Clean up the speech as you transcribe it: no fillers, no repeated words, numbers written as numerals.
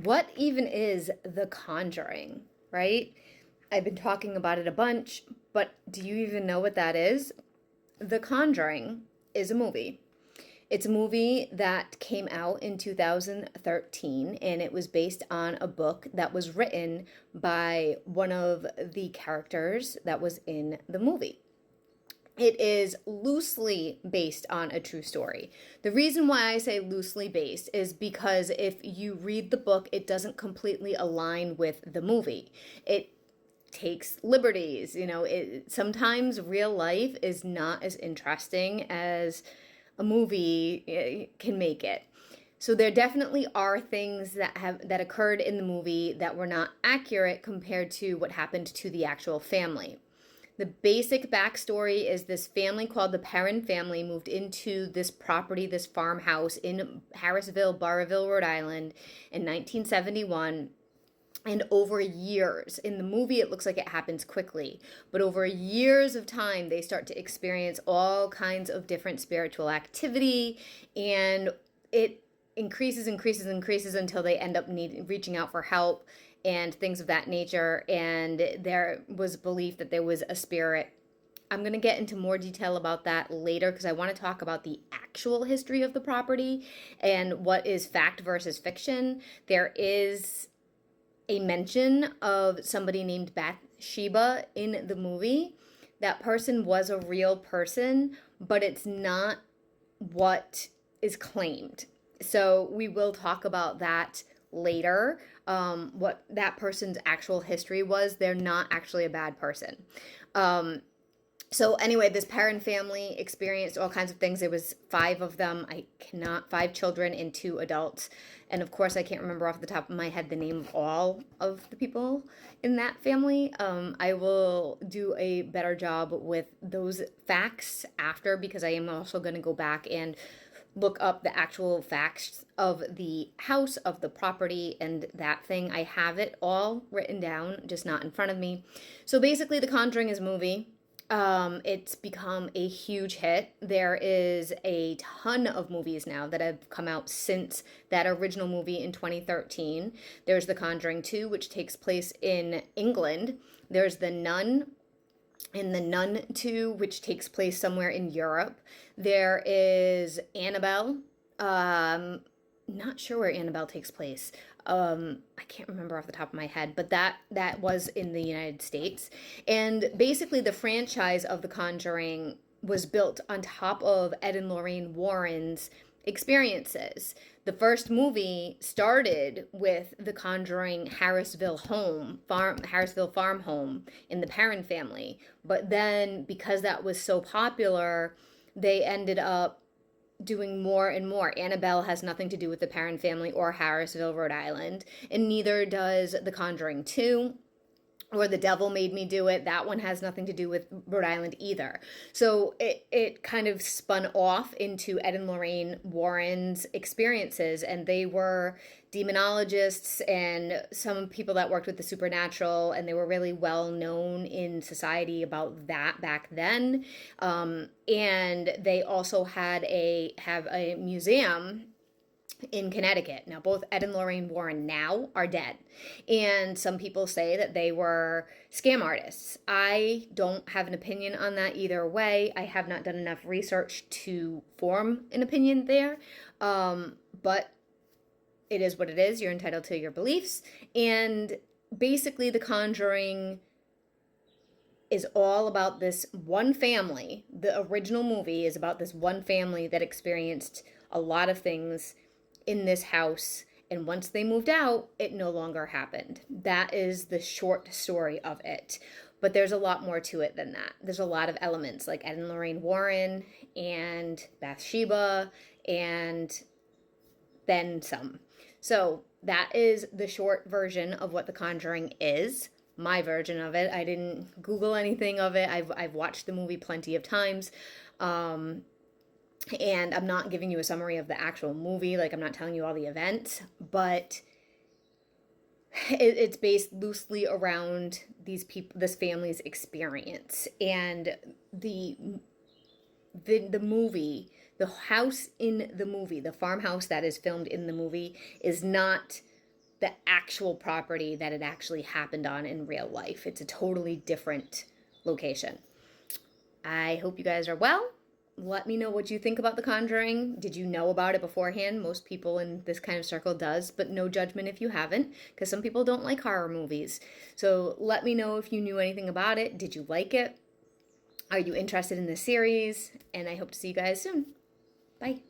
What even is The Conjuring, right? I've been talking about it a bunch, but do you even know what that is? The Conjuring is a movie. It's a movie that came out in 2013, and it was based on a book that was written by one of the characters that was in the movie. It is loosely based on a true story. The reason why I say loosely based is because if you read the book, it doesn't completely align with the movie. It takes liberties. Sometimes real life is not as interesting as a movie can make it. So there definitely are things that occurred in the movie that were not accurate compared to what happened to the actual family. The basic backstory is this family called the Perrin family moved into this property, this farmhouse in Harrisville, Burrillville, Rhode Island in 1971. And over years, in the movie, it looks like it happens quickly, but over years of time, they start to experience all kinds of different spiritual activity, and it increases until they end up reaching out for help and things of that nature. And there was belief that there was a spirit. I'm going to get into more detail about that later because I want to talk about the actual history of the property and what is fact versus fiction. There is a mention of somebody named Bathsheba in the movie. That person was a real person, but it's not what is claimed. So we will talk about that later, what that person's actual history was. They're not actually a bad person. So anyway, this Perrin family experienced all kinds of things. There was five of them. Five children and two adults. And of course, I can't remember off the top of my head the name of all of the people in that family. I will do a better job with those facts after because I am also going to go back and look up the actual facts of the house, of the property, and that thing. I have it all written down, just not in front of me. So basically, The Conjuring is a movie. It's become a huge hit. There is a ton of movies now that have come out since that original movie in 2013. There's The Conjuring 2, which takes place in England. There's The Nun and The Nun 2, which takes place somewhere in Europe. There is Annabelle. Not sure where Annabelle takes place. I can't remember off the top of my head, but that was in the United States. And basically, the franchise of The Conjuring was built on top of Ed and Lorraine Warren's experiences. The first movie started with the Conjuring Harrisville farm home in the Perrin family. But then because that was so popular, they ended up doing more and more. Annabelle has nothing to do with the Perrin family or Harrisville, Rhode Island, and neither does The Conjuring 2 or The Devil Made Me Do It. That one has nothing to do with Rhode Island either. So it kind of spun off into Ed and Lorraine Warren's experiences, and they were demonologists and some people that worked with the supernatural, and they were really well known in society about that back then. And they also have a museum in Connecticut. Now, both Ed and Lorraine Warren now are dead. And some people say that they were scam artists. I don't have an opinion on that either way. I have not done enough research to form an opinion there. But it is what it is. You're entitled to your beliefs. And basically, The Conjuring is all about this one family. The original movie is about this one family that experienced a lot of things in this house, and once they moved out, it no longer happened. That is the short story of it. But there's a lot more to it than that. There's a lot of elements like Ed and Lorraine Warren and Bathsheba and then some. So that is the short version of what The Conjuring is. My version of it. I didn't Google anything of it. I've watched the movie plenty of times. And I'm not giving you a summary of the actual movie, like I'm not telling you all the events, but it's based loosely around this family's experience. And the movie, the house in the movie, the farmhouse that is filmed in the movie, is not the actual property that it actually happened on in real life. It's a totally different location. I hope you guys are well. Let me know what you think about The Conjuring. Did you know about it beforehand? Most people in this kind of circle does, but no judgment if you haven't, because some people don't like horror movies. So let me know if you knew anything about it. Did you like it? Are you interested in the series? And I hope to see you guys soon. Bye.